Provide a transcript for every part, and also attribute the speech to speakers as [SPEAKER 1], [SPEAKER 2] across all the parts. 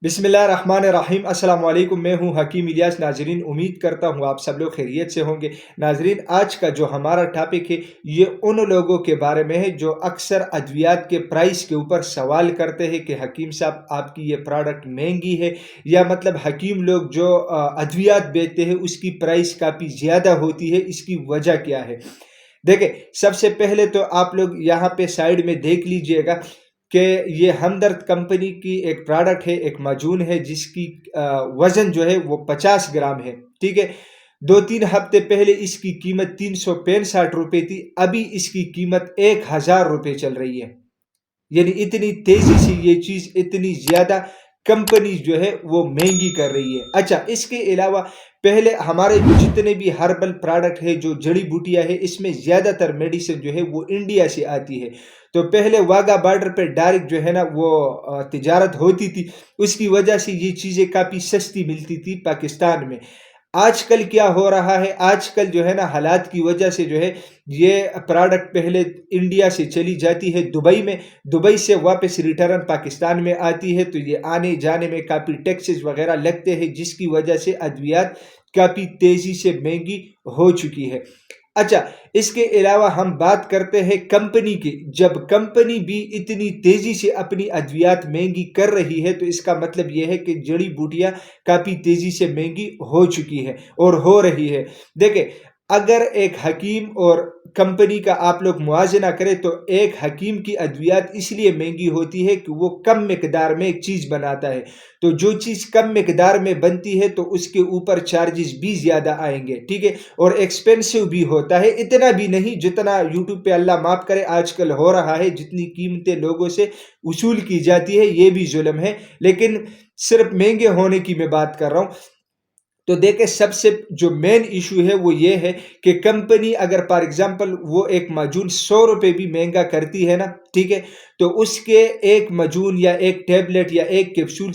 [SPEAKER 1] बिस्मिल्लाहिर्रहमानिर्रहीम। अस्सलाम वालेकुम। मैं हूं हकीम इलियास। नाजरीन, उम्मीद करता हूं आप सब लोग खैरियत से होंगे। नाजरीन, आज का जो हमारा टॉपिक है ये उन लोगों के बारे में है जो अक्सर अद्वियात के प्राइस के ऊपर सवाल करते हैं कि हकीम साहब आपकी ये प्रोडक्ट महंगी है, या मतलब हकीम लोग जो अद्वियात बेचते हैं उसकी प्राइस काफ़ी ज़्यादा होती है, इसकी वजह क्या है। देखिए, सबसे पहले तो आप लोग यहाँ पे साइड में देख लीजिएगा कि ये हमदर्द कंपनी की एक प्रोडक्ट है, एक माजून है जिसकी वज़न जो है वो 50 ग्राम है। ठीक है, 2-3 हफ्ते पहले इसकी कीमत 365 रुपये थी, अभी इसकी कीमत 1000 रुपये चल रही है। यानी इतनी तेज़ी से ये चीज़, इतनी ज़्यादा कंपनी जो है वो महंगी कर रही है। अच्छा, इसके अलावा पहले हमारे जितने भी हर्बल प्रोडक्ट है, जो जड़ी बूटियाँ है, इसमें ज़्यादातर मेडिसिन जो है वो इंडिया से आती है। तो पहले वाघा बॉर्डर पे डायरेक्ट जो है ना वो तिजारत होती थी, उसकी वजह से ये चीज़ें काफ़ी सस्ती मिलती थी पाकिस्तान में। आजकल क्या हो रहा है, आजकल जो है ना हालात की वजह से जो है ये प्रोडक्ट पहले इंडिया से चली जाती है दुबई में, दुबई से वापस रिटर्न पाकिस्तान में आती है, तो ये आने जाने में काफ़ी टैक्सेस वगैरह लगते हैं, जिसकी वजह से अद्वियात काफ़ी तेज़ी से महंगी हो चुकी है। अच्छा, इसके अलावा हम बात करते हैं कंपनी की। जब कंपनी भी इतनी तेज़ी से अपनी अद्वियात महंगी कर रही है, तो इसका मतलब ये है कि जड़ी बूटियाँ काफ़ी तेज़ी से महंगी हो चुकी है और हो रही है। देखिए, अगर एक हकीम और कंपनी का आप लोग मुआज़ना करें, तो एक हकीम की अद्वियात इसलिए महंगी होती है कि वो कम मिकदार में एक चीज़ बनाता है। तो जो चीज़ कम मिकदार में बनती है तो उसके ऊपर चार्जेस भी ज़्यादा आएंगे। ठीक है, और एक्सपेंसिव भी होता है, इतना भी नहीं जितना यूट्यूब पे अल्लाह माफ़ करे आजकल हो रहा है। जितनी कीमतें लोगों से वसूल की जाती है ये भी जुल्म है, लेकिन सिर्फ महंगे होने की मैं बात कर रहा हूँ। तो देखें, सबसे जो मेन इशू है वो ये है कि कंपनी अगर फॉर एग्जांपल वो एक माजून 100 रुपये भी महंगा करती है ना, ठीक है, तो उसके एक माजून या एक टैबलेट या एक कैप्सूल,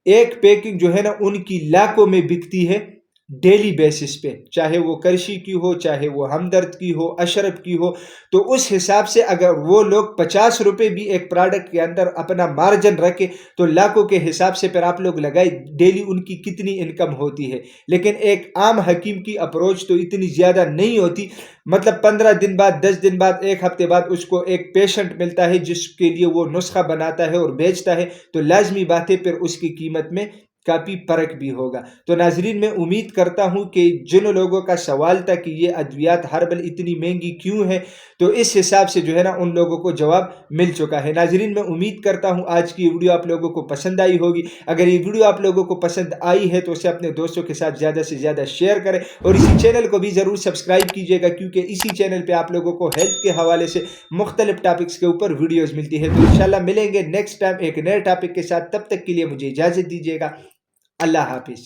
[SPEAKER 1] एक पैकिंग जो है ना उनकी लाखों में बिकती है डेली बेसिस पे, चाहे वो करशी की हो, चाहे वो हमदर्द की हो, अशरफ की हो। तो उस हिसाब से अगर वो लोग 50 रुपये भी एक प्रोडक्ट के अंदर अपना मार्जिन रखे, तो लाखों के हिसाब से फिर आप लोग लगाए डेली उनकी कितनी इनकम होती है। लेकिन एक आम हकीम की अप्रोच तो इतनी ज़्यादा नहीं होती। मतलब 15 दिन बाद, 10 दिन बाद, एक हफ्ते बाद उसको एक पेशेंट मिलता है जिसके लिए वो नुस्खा बनाता है और बेचता है, तो लाजमी बात है फिर उसकी कीमत में काफ़ी फ़र्क भी होगा। तो नाज़रीन, मैं उम्मीद करता हूँ कि जिन लोगों का सवाल था कि ये अद्वियात हर्बल इतनी महंगी क्यों है, तो इस हिसाब से जो है ना उन लोगों को जवाब मिल चुका है। नाज़रीन, मैं उम्मीद करता हूँ आज की वीडियो आप लोगों को पसंद आई होगी। अगर ये वीडियो आप लोगों को पसंद आई है तो उसे अपने दोस्तों के साथ ज़्यादा से ज़्यादा शेयर करें, और इसी चैनल को भी ज़रूर सब्सक्राइब कीजिएगा, क्योंकि इसी चैनल पर आप लोगों को हेल्थ के हवाले से मुख्तलिफ टॉपिक्स के ऊपर वीडियोज़ मिलती है। तो इंशाल्लाह मिलेंगे नेक्स्ट टाइम एक नए टॉपिक के साथ। तब तक के लिए मुझे इजाज़त दीजिएगा। अल्लाह हाफिज़।